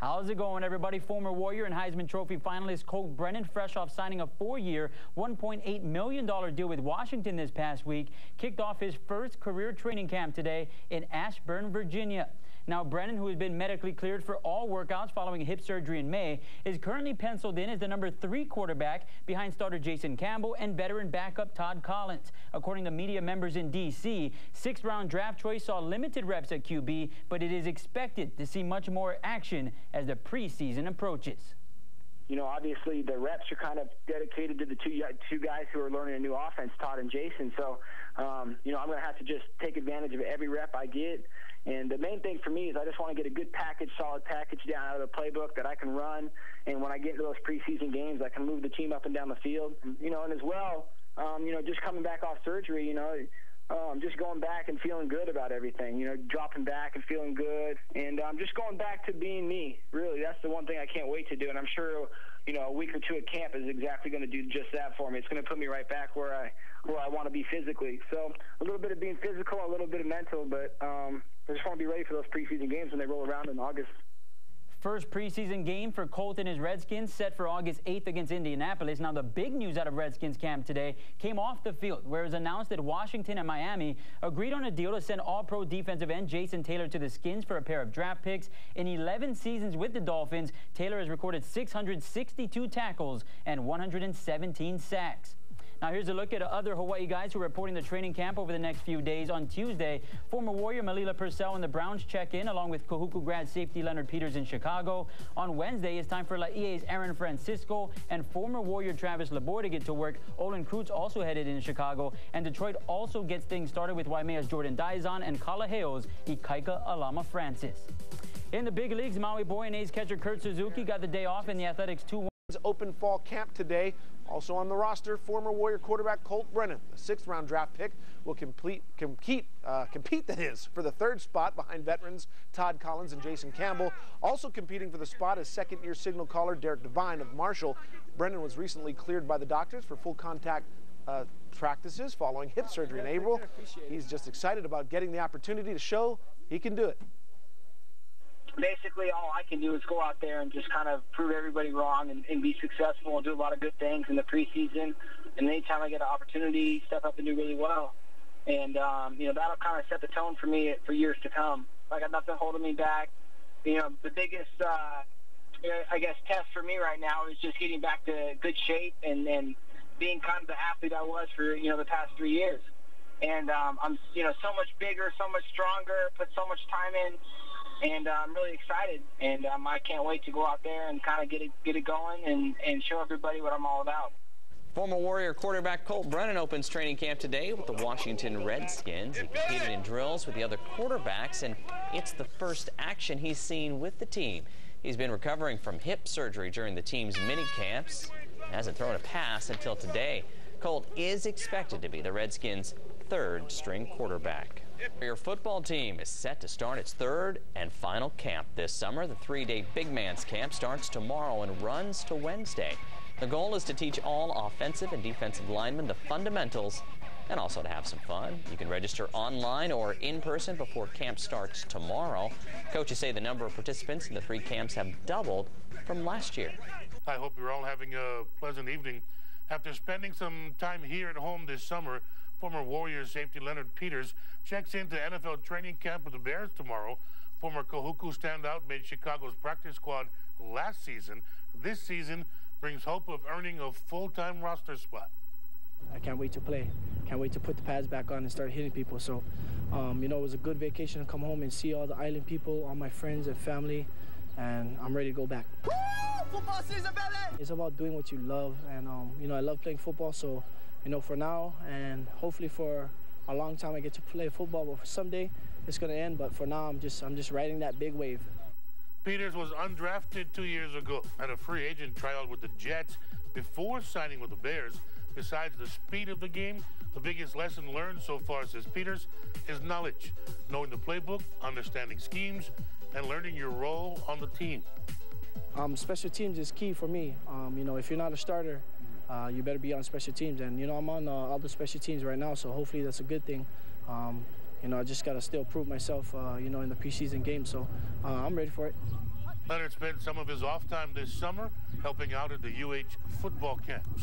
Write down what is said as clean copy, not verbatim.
How's it going, everybody? Former Warrior and Heisman Trophy finalist Colt Brennan, fresh off signing a 4-year, $1.8 million deal with Washington this past week, kicked off his first career training camp today in Ashburn, Virginia. Now, Brennan, who has been medically cleared for all workouts following hip surgery in May, is currently penciled in as the number 3 quarterback behind starter Jason Campbell and veteran backup Todd Collins. According to media members in D.C., 6th-round draft choice saw limited reps at QB, but it is expected to see much more action as the preseason approaches. You know, obviously the reps are kind of dedicated to the two guys who are learning a new offense, Todd and Jason. So, you know, I'm going to have to just take advantage of every rep I get. And the main thing for me is I just want to get a good package, solid package down out of the playbook that I can run. And when I get into those preseason games, I can move the team up and down the field. You know, and as well, you know, just coming back off surgery, you know, just going back and feeling good about everything, you know, dropping back and feeling good. And just going back to being me, really. That's the one thing I can't wait to do. And I'm sure, you know, a week or two at camp is exactly going to do just that for me. It's going to put me right back where I want to be physically. So a little bit of being physical, a little bit of mental, but I just want to be ready for those preseason games when they roll around in August. First preseason game for Colt and his Redskins set for August 8th against Indianapolis. Now, the big news out of Redskins camp today came off the field, where it was announced that Washington and Miami agreed on a deal to send all-pro defensive end Jason Taylor to the Skins for a pair of draft picks. In 11 seasons with the Dolphins, Taylor has recorded 662 tackles and 117 sacks. Now, here's a look at other Hawaii guys who are reporting the training camp over the next few days. On Tuesday, former Warrior Malila Purcell and the Browns check in, along with Kahuku grad safety Leonard Peters in Chicago. On Wednesday, it's time for Laie's Aaron Francisco and former Warrior Travis Laborde to get to work. Olin Kreutz also headed in Chicago. And Detroit also gets things started with Waimea's Jordan Daizon and Kalaheo's Ikaika Alama Francis. In the big leagues, Maui boy and A's catcher Kurt Suzuki got the day off in the Athletics 2-1. Open fall camp today. Also on the roster, former Warrior quarterback Colt Brennan, the 6th-round draft pick, will compete that is, for the 3rd spot behind veterans Todd Collins and Jason Campbell. Also competing for the spot is 2nd-year signal caller Derek Devine of Marshall. Brennan was recently cleared by the doctors for full contact practices following hip surgery in April. He's just excited about getting the opportunity to show he can do it. Basically, all I can do is go out there and just kind of prove everybody wrong and be successful and do a lot of good things in the preseason. And anytime I get an opportunity, step up and do really well. And, you know, that'll kind of set the tone for me for years to come. I got nothing holding me back. You know, the biggest, I guess, test for me right now is just getting back to good shape and being kind of the athlete I was for, you know, the past 3 years. And I'm, you know, so much bigger, so much stronger, put so much time in. And I'm really excited, and I can't wait to go out there and kind of get it going and show everybody what I'm all about. Former Warrior quarterback Colt Brennan opens training camp today with the Washington Redskins. He competed in drills with the other quarterbacks, and it's the first action he's seen with the team. He's been recovering from hip surgery during the team's mini camps. Hasn't thrown a pass until today. Colt is expected to be the Redskins' 3rd-string quarterback. Your football team is set to start its 3rd and final camp this summer. The 3-day Big Man's Camp starts tomorrow and runs to Wednesday. The goal is to teach all offensive and defensive linemen the fundamentals and also to have some fun. You can register online or in person before camp starts tomorrow. Coaches say the number of participants in the 3 camps have doubled from last year. I hope you're all having a pleasant evening. After spending some time here at home this summer, former Warriors safety Leonard Peters checks into NFL training camp with the Bears tomorrow. Former Kahuku standout made Chicago's practice squad last season. This season brings hope of earning a full-time roster spot. I can't wait to play. Can't wait to put the pads back on and start hitting people. So, you know, it was a good vacation to come home and see all the island people, all my friends and family, and I'm ready to go back. Woo! Football season, baby! It's about doing what you love, and, you know, I love playing football, so, you know, for now and hopefully for a long time I get to play football, but someday it's going to end. But for now, I'm just riding that big wave. Peters was undrafted 2 years ago at a free agent tryout with the Jets before signing with the Bears. Besides the speed of the game, the biggest lesson learned so far, says Peters, is knowledge, knowing the playbook, understanding schemes, and learning your role on the team. Special teams is key for me. You know, if you're not a starter, you better be on special teams. And, you know, I'm on all the special teams right now, so hopefully that's a good thing. You know, I just got to still prove myself, you know, in the preseason game. So I'm ready for it. Leonard spent some of his off time this summer helping out at the UH football camps.